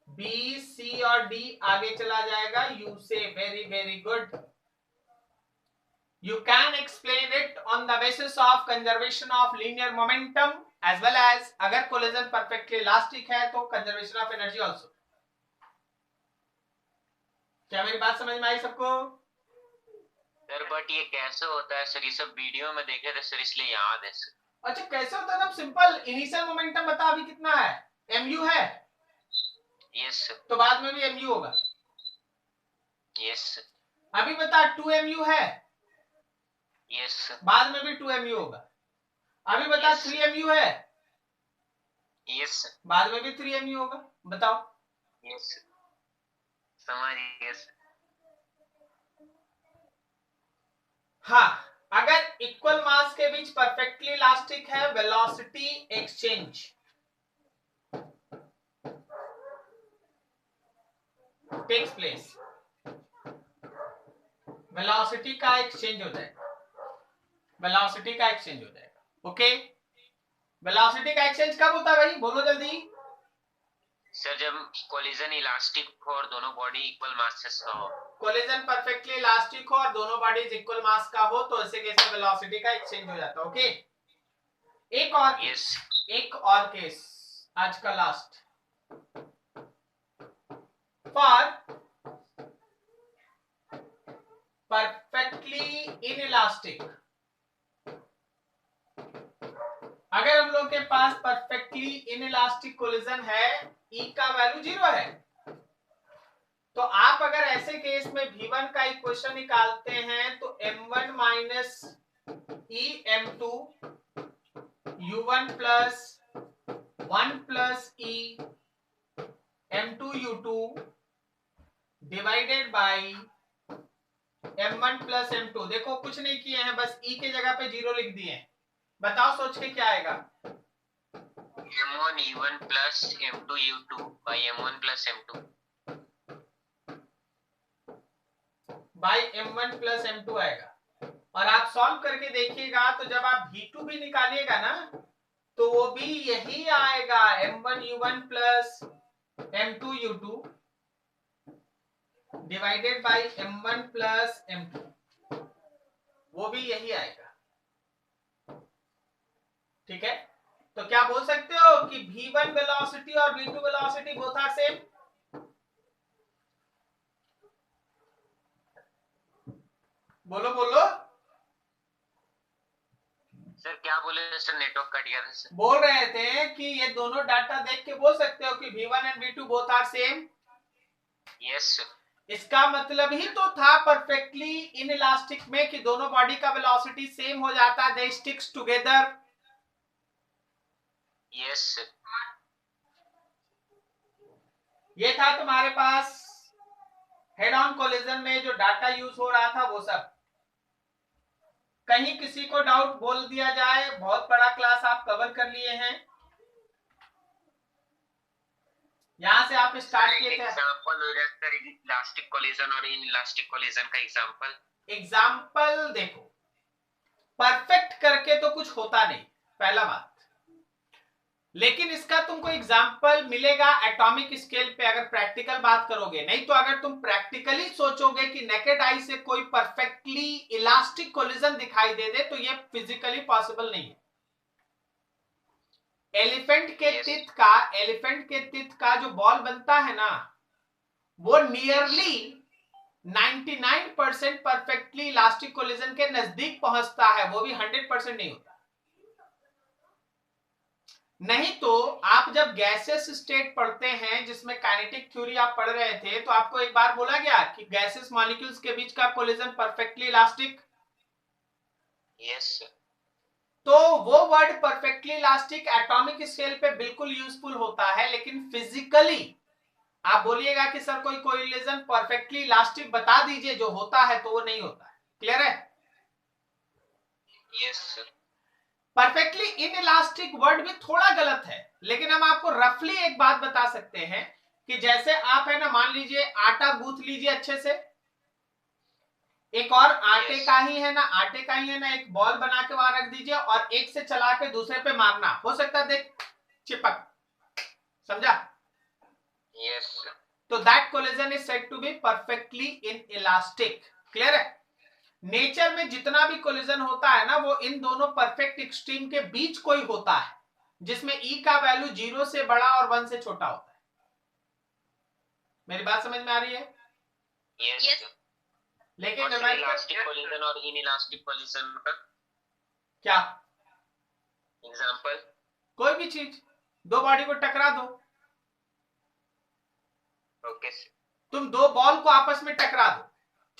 बी सी और डी आगे चला जाएगा यू से। Very very good. You can explain it on the basis of conservation of linear momentum as well as अगर collision perfectly elastic है तो conservation of energy also। क्या मेरी बात समझ में आई सबको? सर बट ये कैसे होता है सर? ये सब वीडियो में देखे थे सर, इसलिए याद है सर। अच्छा कैसे होता है? एकदम सिंपल। इनिशियल मोमेंटम बता अभी कितना है? mu है। Yes sir. तो बाद में भी mu होगा। Yes sir. अभी बता 2mu है। Yes sir. बाद में भी 2mu होगा। अभी बता 3mu है। Yes sir. बाद में भी 3mu होगा। बताओ। यस सर, समझ गए सर। हाँ, अगर इक्वल मास के बीच परफेक्टली इलास्टिक है, velocity exchange takes place, velocity का एक्सचेंज हो जाएगा, वेलोसिटी का एक्सचेंज हो जाएगा। ओके, वेलोसिटी का एक्सचेंज कब होता है भाई? बोलो जल्दी। सर जब कोलिजन इलास्टिक हो और दोनों बॉडी इक्वल मास का हो। कोलिजन परफेक्टली इलास्टिक हो और दोनों बॉडीज इक्वल मास का हो तो ऐसे केस में वेलोसिटी का एक्सचेंज हो जाता है। ओके, एक और एक और केस आज का लास्ट। फॉर परफेक्टली इनइलास्टिक, अगर हम लोग के पास परफेक्टली इनइलास्टिक कोलिजन है, E का वैल्यू 0 है, तो आप अगर ऐसे केस में V1 का इक्वेशन निकालते हैं तो M1 minus E M2 U1 plus 1 plus E M2 U2 divided by M1 plus M2। देखो कुछ नहीं किए हैं, बस E के जगह पे 0 लिख दिए हैं। बताओ सोच के क्या आएगा? M1 U1 plus M2 U2 by M1 plus M2 by M1 plus M2 आएगा। और आप सॉल्व करके देखिएगा तो जब आप V2 भी निकालिएगा ना तो वो भी यही आएगा, M1 U1 plus M2 U2 divided by M1 plus M2, वो भी यही आएगा। ठीक है, तो क्या बोल सकते हो कि V1 वेलोसिटी और V2 velocity both are same? बोलो बोलो। सर क्या बोले सर? नेटवर्क कट गया था सर। बोल रहे थे कि ये दोनों डाटा देख के बोल सकते हो कि V1 and V2 both are same. Yes sir. इसका मतलब ही तो था परफेक्टली इनइलास्टिक में कि दोनों बॉडी का वेलोसिटी सेम हो जाता है, दे स्टिक्स टुगेदर। Yes sir. ये था तुम्हारे पास हेड ऑन कोलिजन में जो डाटा यूज हो रहा था वो सब। कहीं किसी को डाउट बोल दिया जाए, बहुत बड़ा क्लास आप कवर कर लिए हैं। यहां से आप स्टार्ट किए थे। एग्जांपल हो जाए सर, इलास्टिक कोलिजन और इनइलास्टिक कोलिजन का एग्जांपल देखो, परफेक्ट करके तो कुछ होता नहीं, पहला बात। लेकिन इसका तुमको एग्जाम्पल मिलेगा एटॉमिक स्केल पे अगर प्रैक्टिकल बात करोगे। नहीं तो अगर तुम प्रैक्टिकली सोचोगे कि नेकेड आई से कोई परफेक्टली इलास्टिक कोलिजन दिखाई दे दे तो ये फिजिकली पॉसिबल नहीं है। एलिफेंट के तित का जो बॉल बनता है ना, वो नियरली 99% परफेक्टली इलास्टिक कोलिजन के नजदीक पहुंचता है, वो भी 100% नहीं होता। नहीं तो आप जब गैसेस स्टेट पढ़ते हैं जिसमें काइनेटिक थ्योरी आप पढ़ रहे थे तो आपको एक बार बोला गया कि गैसेस मॉलिक्यूल्स के बीच का collision perfectly elastic. Yes sir. तो वो word perfectly elastic atomic scale पे बिल्कुल यूजफुल होता है, लेकिन फिजिकली आप बोलिएगा कि सर कोई कोरिलेशन परफेक्टली इलास्टिक बता दीजिए जो होता है, तो वो नहीं होता है। क्लियर है? Yes sir. Perfectly in elastic word भी थोड़ा गलत है, लेकिन हम आपको रफली एक बात बता सकते हैं कि जैसे आप है ना, मान लीजिए आटा गूंथ लीजिए अच्छे से, एक और आटे Yes. का ही है ना, आटे का ही है ना, एक बॉल बना के वहां रख दीजिए और एक से चला के दूसरे पे मारना, हो सकता है देख चिपक, समझा? Yes sir. तो that collision is said to be perfectly inelastic. Clear है? नेचर में जितना भी कोलिजन होता है ना, वो इन दोनों परफेक्ट एक्सट्रीम के बीच कोई होता है, जिसमें ई का वैल्यू 0 से बड़ा और 1 से छोटा होता है। मेरी बात समझ में आ रही है? Yes sir. लेकिन इलास्टिक कोलिजन और इनइलास्टिक कोलिजन का क्या एग्जांपल? कोई भी चीज, दो बॉडी को टकरा दो, ओके सर। तुम दो बॉल को आपस में टकरा दो,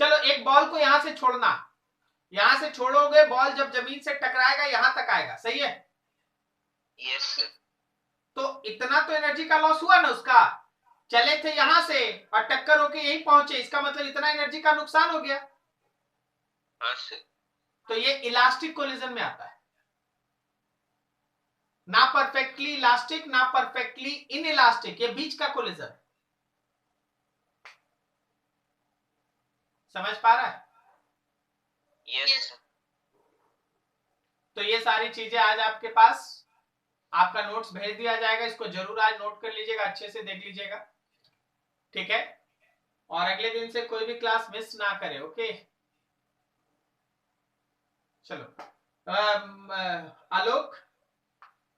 चलो एक बॉल को यहां से छोड़ना, यहां से छोड़ोगे बॉल जब जमीन से टकराएगा यहां तक आएगा, सही है? Yes sir. तो इतना तो एनर्जी का लॉस हुआ ना उसका, चले थे यहां से और टक्कर होके यहीं पहुंचे, इसका मतलब इतना एनर्जी का नुकसान हो गया। हाँ सर। तो ये इलास्टिक कोलिजन में आता है, ना परफेक्टली इलास्टिक ना परफेक्टली इन इलास्टिक, ये बीच का कोलिजन। समझ पा रहा है? Yes sir. तो ये सारी चीजें आज आपके पास, आपका नोट्स भेज दिया जाएगा, इसको जरूर आज नोट कर लीजिएगा, अच्छे से देख लीजिएगा, ठीक है? और अगले दिन से कोई भी क्लास मिस ना करे, ओके? चलो आलोक,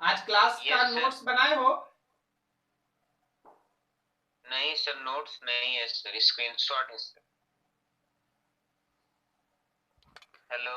आज क्लास का Yes, sir. नोट्स बनाए हो? नहीं सर, नोट्स नहीं है सर, स्क्रीनशॉट है सर। हेलो।